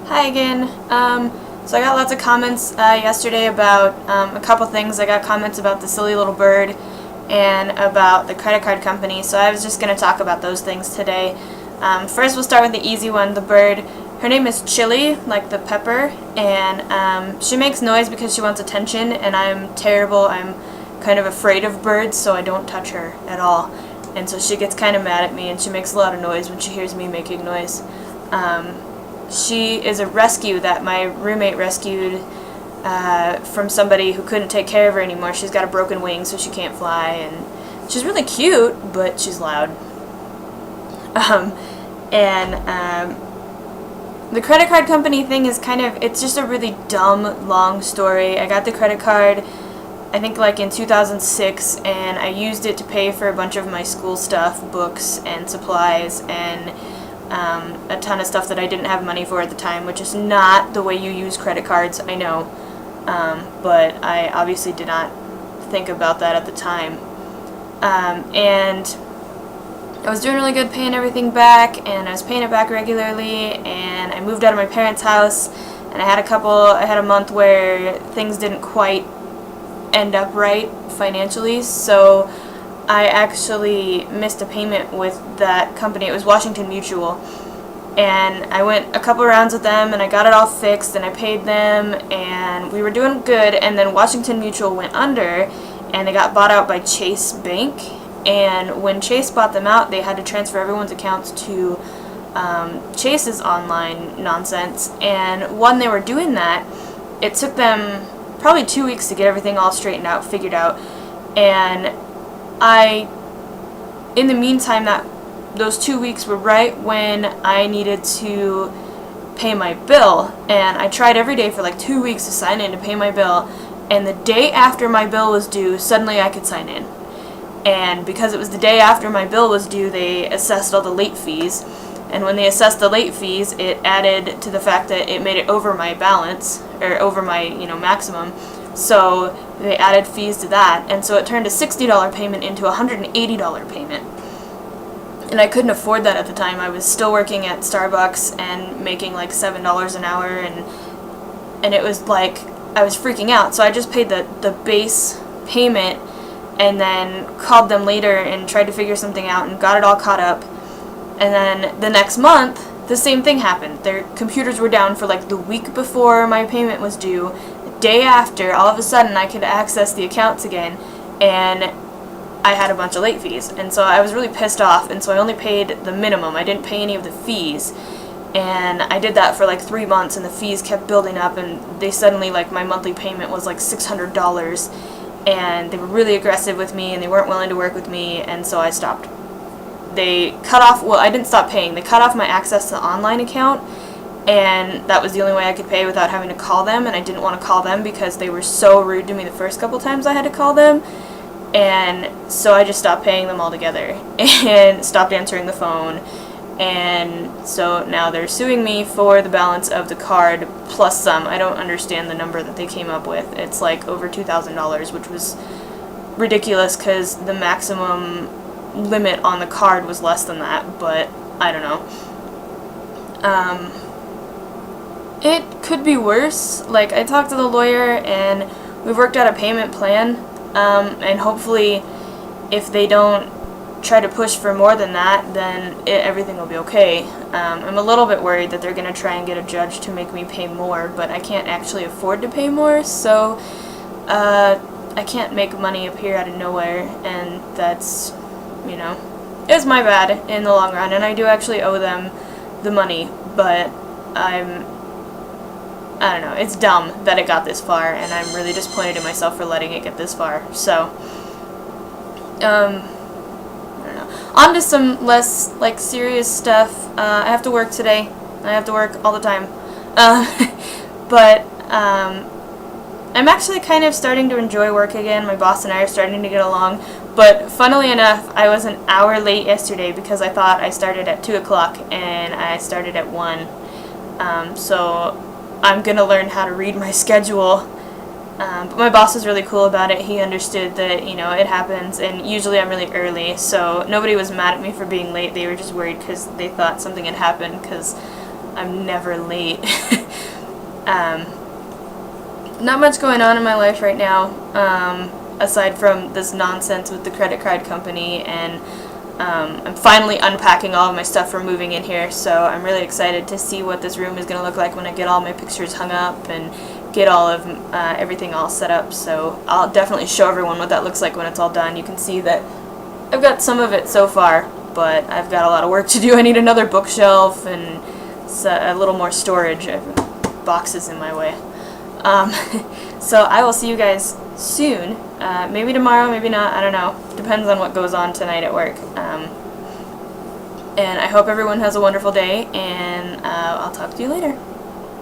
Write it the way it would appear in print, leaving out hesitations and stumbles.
Hi again. So I got lots of comments yesterday about a couple things. I got comments about the silly little bird and about the credit card company, so I was just going to talk about those things today. First we'll start with the easy one, the bird. Her name is Chili, like the pepper, and she makes noise because she wants attention, and I'm terrible. I'm kind of afraid of birds, so I don't touch her at all. And so she gets kind of mad at me, and she makes a lot of noise when she hears me making noise. She is a rescue that my roommate rescued from somebody who couldn't take care of her anymore. She's got a broken wing, so she can't fly, and she's really cute, but she's loud. The credit card company thing is it's just a really dumb, long story. I got the credit card, I think like in 2006, and I used it to pay for a bunch of my school stuff, books and supplies, and a ton of stuff that I didn't have money for at the time, which is not the way you use credit cards, I know, but I obviously did not think about that at the time. And I was doing really good paying everything back, and I was paying it back regularly, and I moved out of my parents' house, and I had a month where things didn't quite end up right financially, so I actually missed a payment with that company. It was Washington Mutual, and I went a couple rounds with them, and I got it all fixed, and I paid them, and we were doing good, and then Washington Mutual went under, and they got bought out by Chase Bank, and when Chase bought them out, they had to transfer everyone's accounts to Chase's online nonsense, and when they were doing that, it took them probably 2 weeks to get everything all straightened out, figured out, and in the meantime, those 2 weeks were right when I needed to pay my bill, and I tried every day for like 2 weeks to sign in to pay my bill, and the day after my bill was due, suddenly I could sign in. And because it was the day after my bill was due, they assessed all the late fees, and when they assessed the late fees, it added to the fact that it made it over my balance, or over my, maximum. So they added fees to that, and so it turned a $60 payment into a $180 payment. And I couldn't afford that at the time. I was still working at Starbucks and making like $7 an hour, and it was like I was freaking out. So I just paid the base payment and then called them later and tried to figure something out and got it all caught up. And then the next month, the same thing happened. Their computers were down for like the week before my payment was due. Day after, all of a sudden I could access the accounts again, and I had a bunch of late fees, and so I was really pissed off, and so I only paid the minimum. I didn't pay any of the fees, and I did that for like 3 months, and the fees kept building up, and they suddenly, like, my monthly payment was like $600, and they were really aggressive with me, and they weren't willing to work with me, and so I stopped. They cut off, I didn't stop paying, they cut off my access to the online account, and that was the only way I could pay without having to call them, and I didn't want to call them because they were so rude to me the first couple times I had to call them, and so I just stopped paying them altogether and stopped answering the phone, and so now they're suing me for the balance of the card plus some. I don't understand the number that they came up with. It's like over $2,000, which was ridiculous because the maximum limit on the card was less than that, but I don't know. It could be worse. Like, I talked to the lawyer, and we've worked out a payment plan, and hopefully if they don't try to push for more than that, then everything will be okay. I'm a little bit worried that they're going to try and get a judge to make me pay more, but I can't actually afford to pay more, so I can't make money appear out of nowhere, and that's, it's my bad in the long run, and I do actually owe them the money, but I don't know, it's dumb that it got this far, and I'm really disappointed in myself for letting it get this far, so, I don't know. On to some less, serious stuff. I have to work today. I have to work all the time. But, I'm actually kind of starting to enjoy work again. My boss and I are starting to get along, but funnily enough, I was an hour late yesterday because I thought I started at 2 o'clock, and I started at 1, so I'm going to learn how to read my schedule, but my boss was really cool about it. He understood that, it happens, and usually I'm really early, so nobody was mad at me for being late. They were just worried because they thought something had happened because I'm never late. Not much going on in my life right now, aside from this nonsense with the credit card company, and I'm finally unpacking all of my stuff for moving in here, so I'm really excited to see what this room is going to look like when I get all my pictures hung up and get all of everything all set up. So I'll definitely show everyone what that looks like when it's all done. You can see that I've got some of it so far, but I've got a lot of work to do. I need another bookshelf and a little more storage. I have boxes in my way. So I will see you guys soon. Maybe tomorrow, maybe not, I don't know. Depends on what goes on tonight at work. And I hope everyone has a wonderful day, and I'll talk to you later.